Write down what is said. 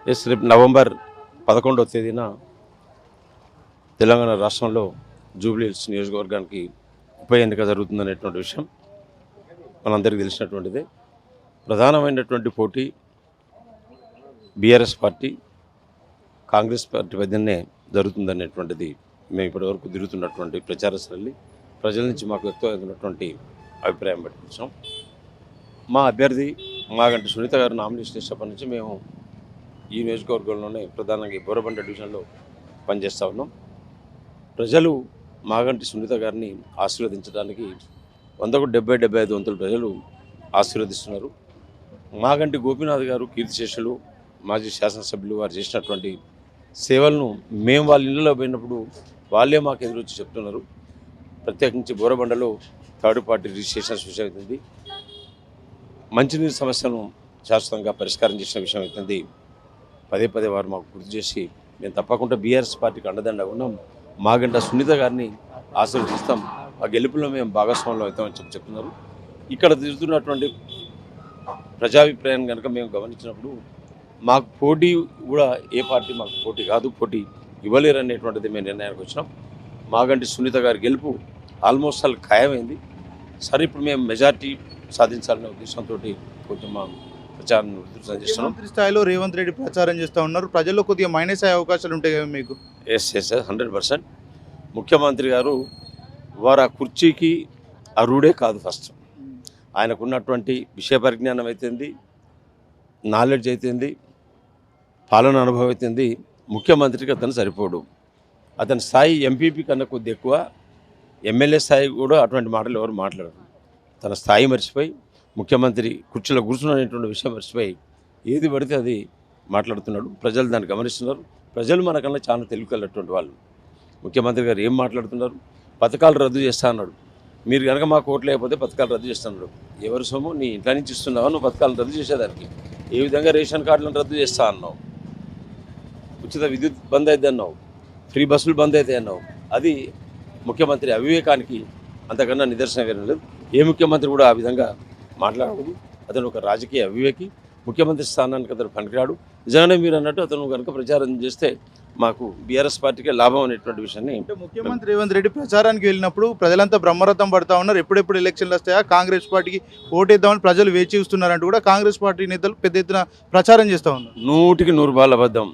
రేపు నవంబర్ 11వ తేదీన తెలంగాణ రాష్ట్రంలో జూబ్లీహిల్స్ నియోజకవర్గానికి ఉప ఎన్నిక జరుగుతుందనేటువంటి విషయం మనందరికీ తెలిసినటువంటిదే. ప్రధానమైనటువంటి పోటీ బీఆర్ఎస్ పార్టీ కాంగ్రెస్ పార్టీ మధ్యనే జరుగుతుందనేటువంటిది మేము ఇప్పటివరకు తిరుగుతున్నటువంటి ప్రచార శ్రేణి ప్రజల నుంచి మాకు వ్యక్తమవుతున్నటువంటి అభిప్రాయం పట్టుకొచ్చాం. మా అభ్యర్థి మాగంటి సునీత గారు నామినేషన్ చేసినప్పటి నుంచి మేము ఈ నియోజకవర్గంలోనే ప్రధానంగా బోరబండ డివిజన్లో పనిచేస్తూ ఉన్నాం. ప్రజలు మాగంటి సునీత గారిని ఆశీర్వదించడానికి 100-75 వంతులు ప్రజలు ఆశీర్వదిస్తున్నారు. మాగంటి గోపీనాథ్ గారు కీర్తిశేషులు, మాజీ శాసనసభ్యులు, వారు చేసినటువంటి సేవలను మేము వాళ్ళ ఇళ్ళలో పోయినప్పుడు వాళ్ళే మాకు ఎదురొచ్చి చెప్తున్నారు. ప్రత్యేకించి బోరబండలో థర్డ్ పార్టీ రిజిస్ట్రేషన్స్ విషయం అవుతుంది, మంచినీరు సమస్యను శాశ్వతంగా పరిష్కారం చేసిన విషయం అవుతుంది. పదే పదే వారు మాకు గుర్తు చేసి మేము తప్పకుండా బీఆర్ఎస్ పార్టీకి అండదండగా ఉన్నాం, మాగంట సునీత గారిని ఆశీర్వదిస్తాం, ఆ గెలుపులో మేము భాగస్వాములు అవుతామని చెప్తున్నారు. ఇక్కడ తిరుగుతున్నటువంటి ప్రజాభిప్రాయం కనుక మేము గమనించినప్పుడు మాకు పోటీ కూడా ఏ పార్టీ మాకు పోటీ కాదు, పోటీ ఇవ్వలేరు అనేటువంటిది మేము నిర్ణయానికి వచ్చినాం. మాగంటి సునీత గారి గెలుపు ఆల్మోస్ట్ అలా ఖాయమైంది. సరే, ఇప్పుడు మేము మెజార్టీ సాధించాలనే ఉద్దేశంతో కొంచెం మా ప్రచారం చేస్తున్నాం. స్థాయిలో రేవంత్ రెడ్డి ప్రచారం చేస్తూ ఉన్నారు, ప్రజల్లో కొద్దిగా మైనస్ అయ్యే అవకాశాలు ఉంటాయి కదా మీకు? ఎస్ 100%. ముఖ్యమంత్రి గారు వారు ఆ కుర్చీకి అర్హుడే కాదు. ఫస్ట్ ఆయనకున్నటువంటి విషయ పరిజ్ఞానం అయితేంది, నాలెడ్జ్ అయితేంది, పాలన అనుభవం అయితేంది, ముఖ్యమంత్రికి అతను సరిపోడు. అతని స్థాయి ఎంపీపీ కన్నా కొద్ది ఎక్కువ, ఎమ్మెల్యే స్థాయి కూడా అటువంటి మాటలు ఎవరు మాట్లాడరు. తన స్థాయి మర్చిపోయి ముఖ్యమంత్రి కుర్చీలో కూర్చున్నటువంటి విషయం మర్చిపోయి ఏది పడితే అది మాట్లాడుతున్నాడు. ప్రజలు దాన్ని గమనిస్తున్నారు. ప్రజలు మనకన్నా చాలా తెలివికలటువంటి వాళ్ళు. ముఖ్యమంత్రి గారు ఏం మాట్లాడుతున్నారు? పథకాలు రద్దు చేస్తా అన్నాడు. మీరు కనుక మాకు ఓట్లు లేకపోతే పథకాలు రద్దు చేస్తున్నాడు. ఎవరి సొమ్ము? నీ ఇంట్లో నుంచి ఇస్తున్నావా నువ్వు పథకాలను రద్దు చేసేదానికి? ఏ విధంగా రేషన్ కార్డులను రద్దు చేస్తా అన్నావు, ఉచిత విద్యుత్ బంద్ అయితే అన్నావు, ఫ్రీ బస్సులు బంద్ అయితే అన్నావు. అది ముఖ్యమంత్రి అవివేకానికి అంతకన్నా నిదర్శనం వేరే లేదు. ఏ ముఖ్యమంత్రి కూడా ఆ విధంగా మాట్లాడకూడదు. అతను ఒక రాజకీయ అవివేకి, ముఖ్యమంత్రి స్థానానికి అతను పనికిరాడు. నిజంగానే మీరు అన్నట్టు అతను కనుక ప్రచారం చేస్తే మాకు బీఆర్ఎస్ పార్టీకే లాభం అనేటువంటి విషయాన్ని. ముఖ్యమంత్రి రేవంత్ రెడ్డి ప్రచారానికి వెళ్ళినప్పుడు ప్రజలంతా బ్రహ్మరథం పడతా ఉన్నారు, ఎప్పుడెప్పుడు ఎలక్షన్లు వస్తాయా కాంగ్రెస్ పార్టీకి ఓటేద్దామని ప్రజలు వేచి చూస్తున్నారంటూ కూడా కాంగ్రెస్ పార్టీ నేతలు పెద్ద ఎత్తున ప్రచారం చేస్తూ ఉన్నారు. 100% అబద్ధం.